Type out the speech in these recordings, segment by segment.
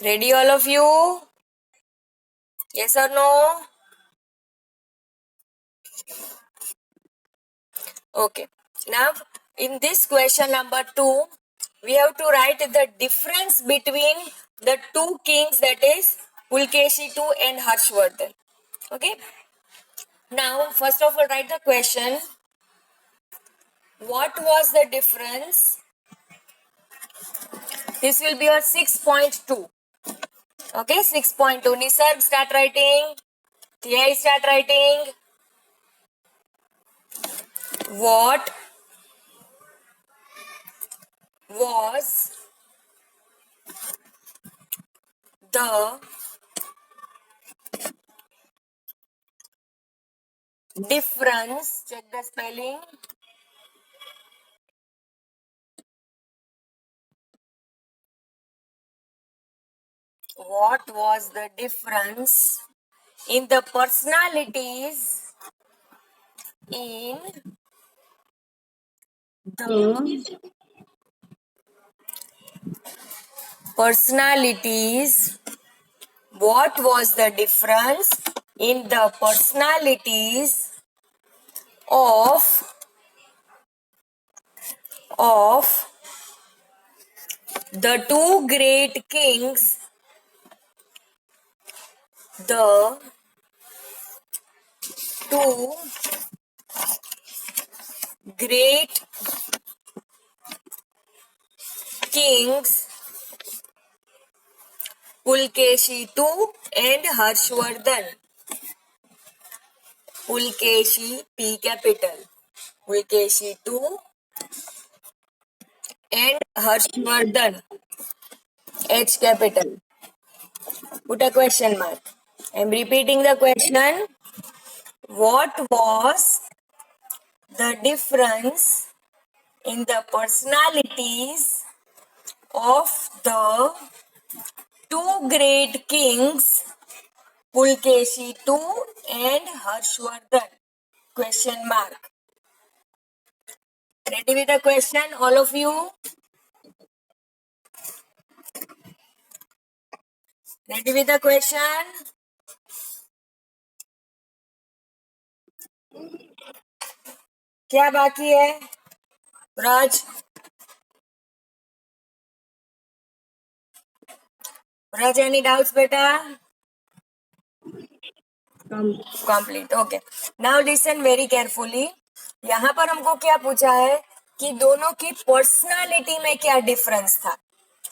Ready, all of you? Yes or no? Okay. Now, in this question number 2, we have to write the difference between the two kings, that is Pulkeshi II and Harshvardhan. Okay. Now, first of all, write the question. What was the difference? This will be your 6.2. Okay, 6.2. Nisarg, start writing. TI, start writing. What was the difference? Check the spelling. What was the difference in the personalities in the personalities? What was the difference in the personalities of the two great kings, the two great kings, Pulkeshi II and Harshvardhan? Pulkeshi, P capital, Pulkeshi II and Harshvardhan, H capital. Put a question mark. I'm repeating the question. What was the difference in the personalities of the two great kings, Pulkeshi II and Harshvardhan? Question mark. Ready with the question, all of you? Ready with the question? क्या बाकी है राज? राज, any doubts बेटा? Complete. Okay, now listen very carefully. यहाँ पर हमको क्या पूछा है कि दोनों की पर्सनालिटी में क्या डिफरेंस था.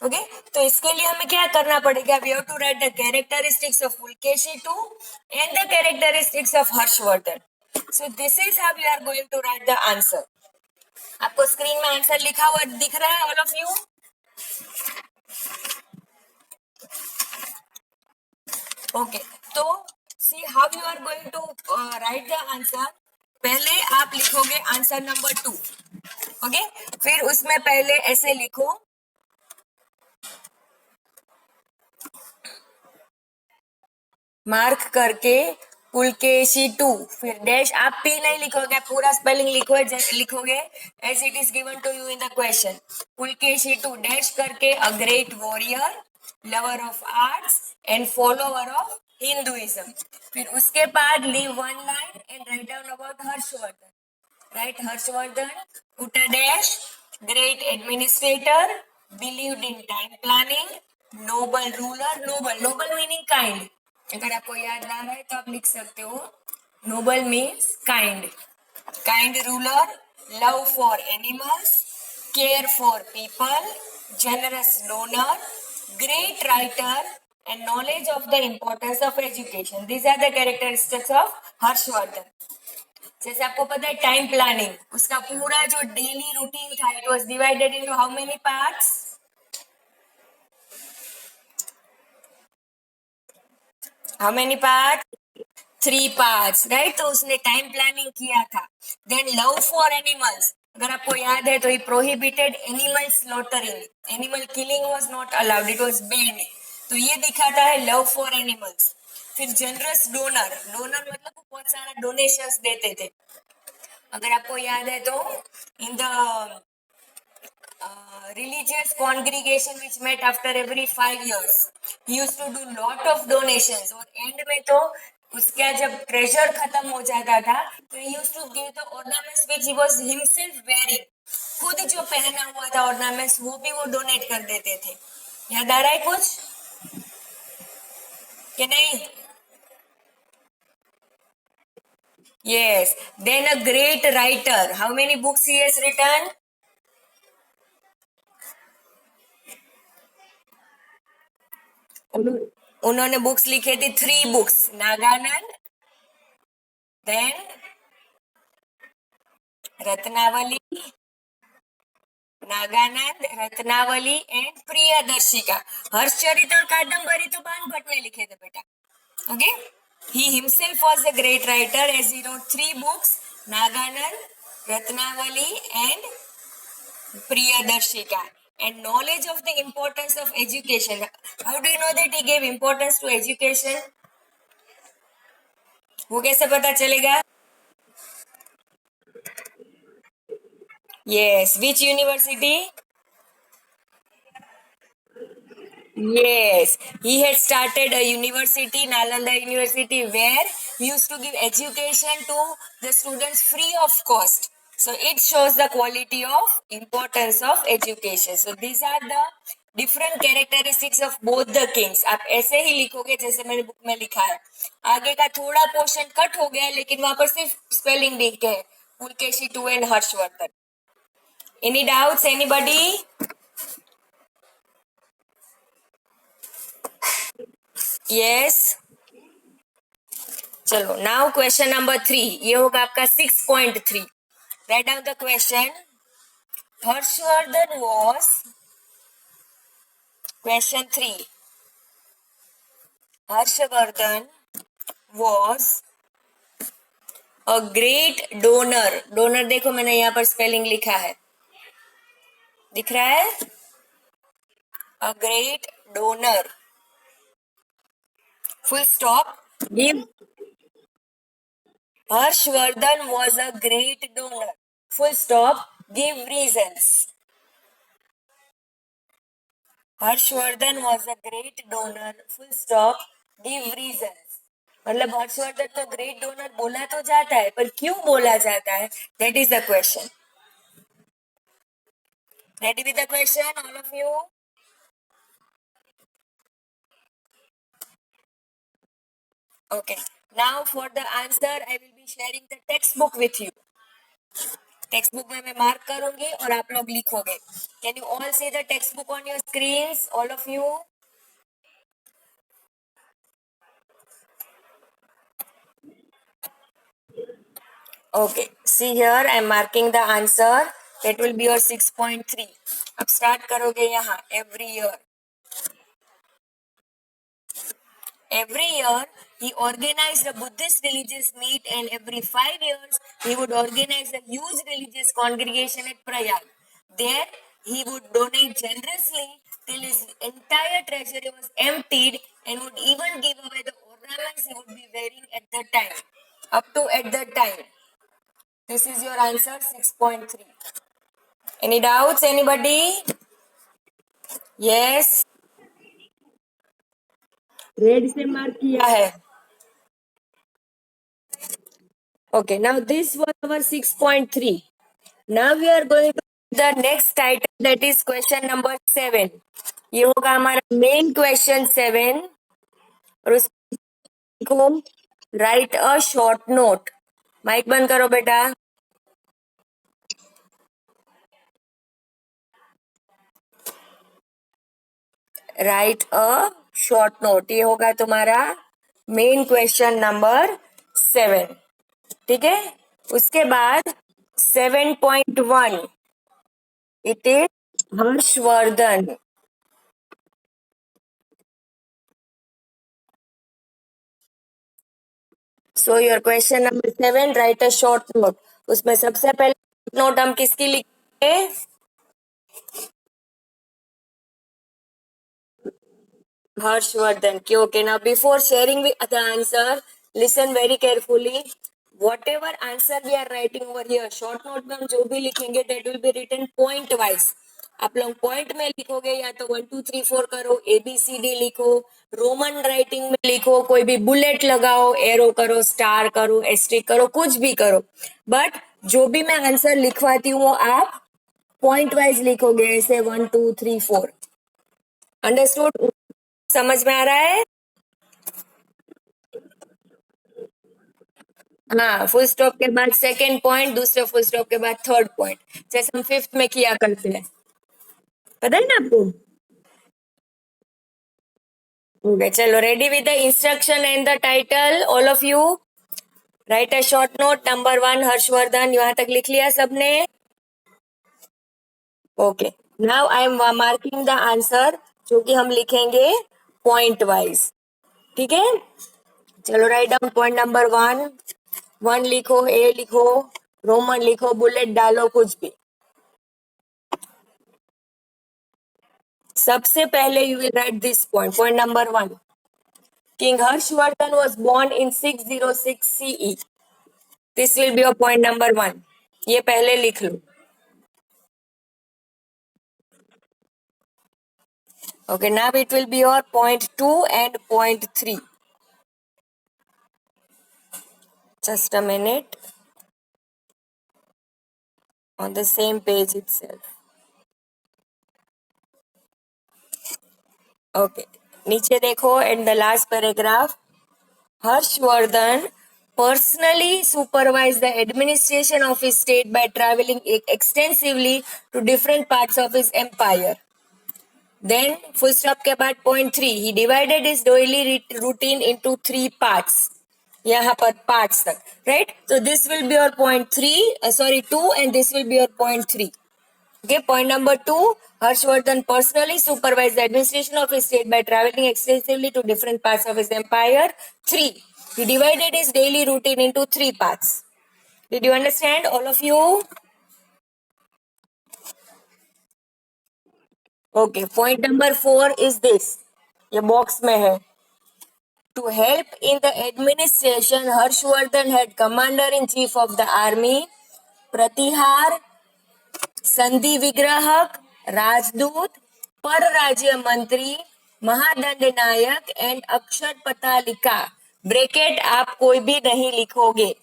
ओके, तो इसके लिए हमें क्या करना पड़ेगा? We have to write the characteristics of Pulakeshi II and the characteristics of Harshvardhan. So this is how we are going to write the answer. आपको स्क्रीन में आंसर लिखा हुआ दिख रहा है, ऑल ऑफ यू? ओके, तो see how you are going to write the answer. पहले आप लिखोगे आंसर नंबर 2. ओके, फिर उसमें पहले ऐसे लिखो, मार्क करके पुलकेशी II, फिर डैश. आप पी नहीं लिखोगे, पूरा स्पेलिंग लिखोगे as it is given to you in the question. Pulakeshi II dash करके a great warrior, lover of arts and follower of Hinduism. फिर उसके बाद leave one line and write down about Harshvardhan. Right, Harshvardhan, put a dash, great administrator, believed in time planning, noble ruler. Noble meaning kind. अगर आपको याद ना रहा है तो आप लिख सकते हो. Noble means kind. Kind ruler, love for animals, care for people, generous donor, great writer, and knowledge of the importance of education. These are the characteristics of Harshvardhan. जैसे आपको पता है टाइम प्लानिंग, उसका पूरा जो डेली रूटीन था, it was divided into how many parts? How many part? 3 parts, right. तो उसने टाइम प्लानिंग किया था. देन लव फॉर एनिमल्स, अगर आपको याद है तो ही prohibited animal slaughtering, animal killing was not allowed, it was banned. तो ये दिखाता है लव फॉर एनिमल्स. फिर जनरस डोनर, डोनर मतलब बहुत सारा डोनेशंस देते थे. अगर आपको याद है तो in the religious congregation which met after every 5 years. He used to do lot of donations और end में तो उसका जब treasure खत्म हो जाता था तो he used to give the ornaments which he was himself wearing. खुद जो पहना हुआ था ornaments वो भी वो donate कर देते थे. याद आ रहा है कुछ कि नहीं? Yes. Then a great writer. How many books he has written? उन्होंने बुक्स लिखे थी 3 books Nagananda then Ratnavali Nagananda Ratnavali and Priyadarshika Harshacharita और कादम्बरी तो बाण भट्ट ने लिखे थे बेटा okay he himself was a great writer as he wrote 3 books Naganand Ratnavali and Priyadarshika and knowledge of the importance of education how do you know that he gave importance to education वो कैसे पता चलेगा yes which university Yes, he had started a university, Nalanda University, where he used to give education to the students free of cost. So it shows the quality of importance of education. So these are the different characteristics of both the kings. आप ऐसे ही लिखोगे जैसे मैंने book में लिखा है. आगे का थोड़ा पोर्शन कट हो गया है लेकिन वहां पर सिर्फ स्पेलिंग लिखे है Pulakeshi two and Harshvardhan. Any doubts? Anybody? Yes. चलो नाउ क्वेश्चन नंबर 3 ये होगा आपका 6.3 right down the question Harshvardhan was question 3 Harshvardhan was a great donor donor देखो मैंने यहाँ पर स्पेलिंग लिखा है दिख रहा है अ great donor full stop give Harshvardhan was a great donor full stop give reasons Harshvardhan was a great donor full stop give reasons मतलब हर्षवर्धन तो ग्रेट डोनर बोला तो जाता है पर क्यों बोला जाता है that is the question ready with the question all of यू okay now for the answer I will be sharing the text book with you text book में मैं मार्क करूंगी और आप लोग लिखोगे can you all see the text book on your screens all of you Okay, see here I am marking the answer. That will be your 6.3. अब start करोगे यहाँ every year. Every year he organized a Buddhist religious meet and every 5 years he would organize a huge religious congregation at Prayag. There he would donate generously till his entire treasury was emptied and would even give away the ornaments he would be wearing at that time. Up to at that time. This is your answer 6.3. Any doubts? Anybody? Yes. Red से mark किया है. Okay, now this was our 6.3. Now we are going to the next item that is question number 7. ये होगा हमारा main question 7 और उसको write a short note. Mike बंद करो बेटा. Write a short note. ये होगा तुम्हारा main question number 7. ठीक है उसके बाद 7.1 it is Harshvardhan so your question number 7 write a short note उसमें सबसे पहले नोट हम किसकी लिखेंगे हर्षवर्धन की okay now before sharing the answer listen very carefully whatever answer we are writing over here short note में हम जो भी लिखेंगे that will be written point wise आप लोग पॉइंट में लिखोगे या तो 1 2 3 4 करो, ABCD लिखो, रोमन राइटिंग में लिखो, कोई भी बुलेट लगाओ, एरो करो, स्टार करो, एस्ट्रिक करो, कुछ भी करो, बट जो भी मैं आंसर लिखवाती हूँ वो आप पॉइंट वाइज लिखोगे, ऐसे 1 2 3 4। अंडरस्टूड? समझ में आ रहा है? हाँ, फुल स्टॉप के बाद सेकेंड पॉइंट, दूसरे फुल स्टॉप के बाद थर्ड पॉइंट, जैसे हम फिफ्थ में किया करते हैं। पता है ना आपको? ओके, चलो, ready with the instruction and the title, all of you right a short note. Number 1 Harshvardhan, यहां तक लिख लिया सबने? Okay, now I am marking the answer, जो कि हम लिखेंगे पॉइंट वाइज। ठीक है, चलो, राइट डाउन पॉइंट नंबर 1। 1 लिखो, ए लिखो, रोमन लिखो, बुलेट डालो, कुछ भी। सबसे पहले you will write this point, point number 1। King Harshvardhan was born in 606 CE. This will be your point number 1. ये पहले लिख लो। Okay, now it will be your point 2 and point 3. Just a minute. On the same page itself. Okay, नीचे देखो, and the last paragraph. Harshvardhan personally supervised the administration of his state by traveling extensively to different parts of his empire. Then full stop के बाद point 3, he divided his daily routine into 3 parts. यहाँ पर parts तक, right? So this will be your point 3, 2, and this will be your point 3. Okay, point number 2, Harshvardhan personally supervised the administration of his state by traveling extensively to different parts of his empire. 3, he divided his daily routine into 3 parts. Did you understand, all of you? Okay, point number 4 is this. ये box में है. To help in the administration, Harshvardhan had commander-in-chief of the army, Pratihar, संधि विग्राहक, राजदूत, परराज्य मंत्री, महादंडनायक and अक्षर पतालिका। Bracket आप कोई भी नहीं लिखोगे,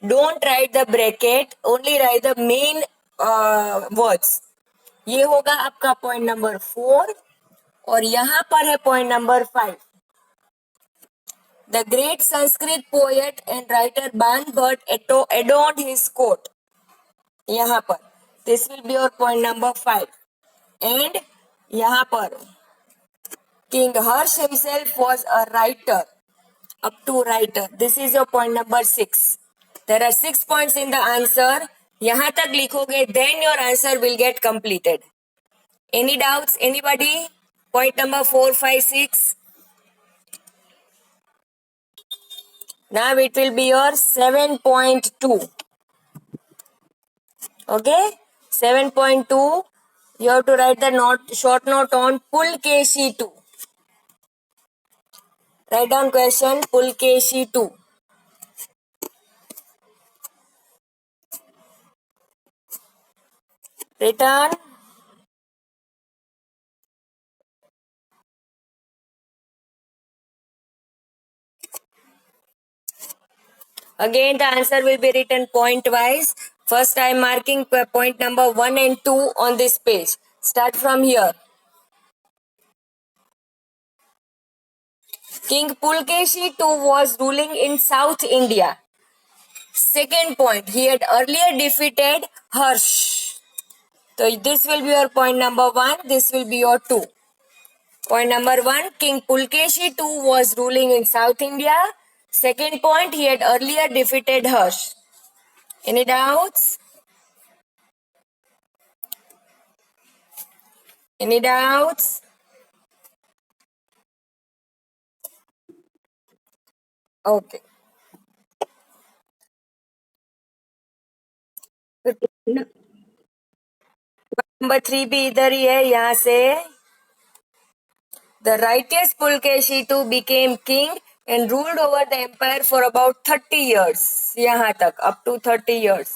don't write the bracket, only right the main words. ये होगा आपका पॉइंट नंबर 4, और यहां पर है point number 5। The great Sanskrit poet and writer Ban Bhatt adorned his court. यहाँ पर this will be your point number 5. And यहाँ पर King Harsh himself was a writer, up to writer. This is your point number 6. There are 6 points in the answer. यहाँ तक लिखोगे, then your answer will get completed. Any doubts? Anybody? Point number 4, 5, 6. Now it will be your 7.2. Okay, 7.2. You have to write the short note on Pulkeshi 2. Write down question Pulkeshi 2. Written. Again, the answer will be written point wise. First, I am marking point number 1 and 2 on this page. Start from here. King Pulkeshi II was ruling in South India. Second point, he had earlier defeated Harsh. So this will be your point number 1. This will be your 2. Point number 1, King Pulkeshi II was ruling in South India. Second point, he had earlier defeated Harsh. Any doubts? Any doubts? Okay. Number 3 भी इधर ही है, यहाँ से the righteous Pulkeshi II became king and ruled over the empire for about 30 years. यहाँ तक, up to 30 years.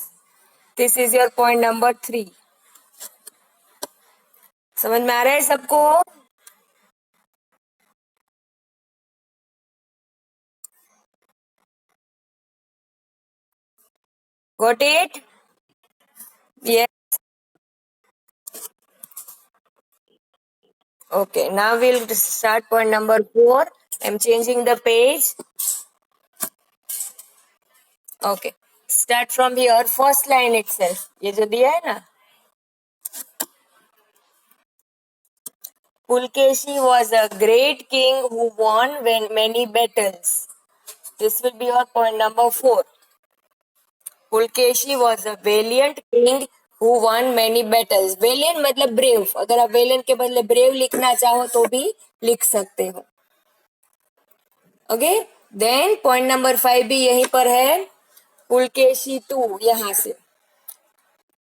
This is your point number 3. समझ में आ रहा है सबको? Got it? Yes. Okay. Now we'll start point number 4. I'm changing the page. Okay. Start from here. First line itself. ये जो दिया है ना, Pulkeshi was a great king who won many battles. This will be your point number 4. Pulkeshi was a valiant king who won many battles. Valiant मतलब brave. अगर आप valiant के बदले brave लिखना चाहो तो भी लिख सकते हो. ओके, देन पॉइंट नंबर 5 भी यहीं पर है. पुलकेशी टू यहां से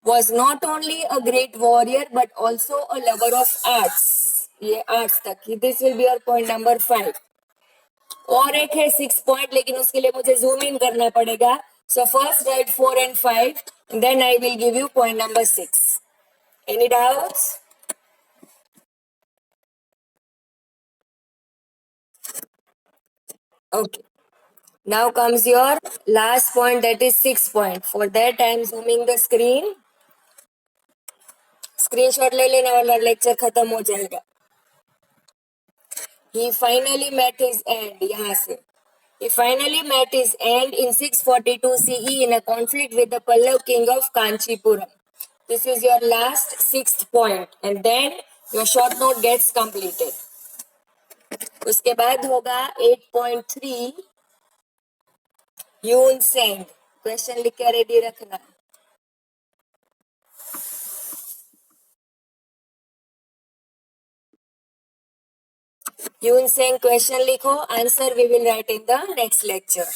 was not only a great warrior but also a lover of arts. ये आर्ट्स तक ही. This will be your point number 5. और एक है 6 पॉइंट, लेकिन उसके लिए मुझे जूम इन करना पड़ेगा. So first write 4 and 5, then I will give you point number 6. Any doubts? Okay. Now comes your last point, that is 6 point. For that I am zooming the screen. Screenshot ले लेने वाला, lecture खत्म हो जाएगा. He finally met his end. यहाँ से He finally met his end in 642 CE in a conflict with the Pallav king of Kanchipuram. This is your last 6th point, and then your short note gets completed. उसके बाद होगा 8.3 यून सेंग. Question लिख के ready रखना. यून सेंग क्वेश्चन लिखो, answer we will write in the next lecture.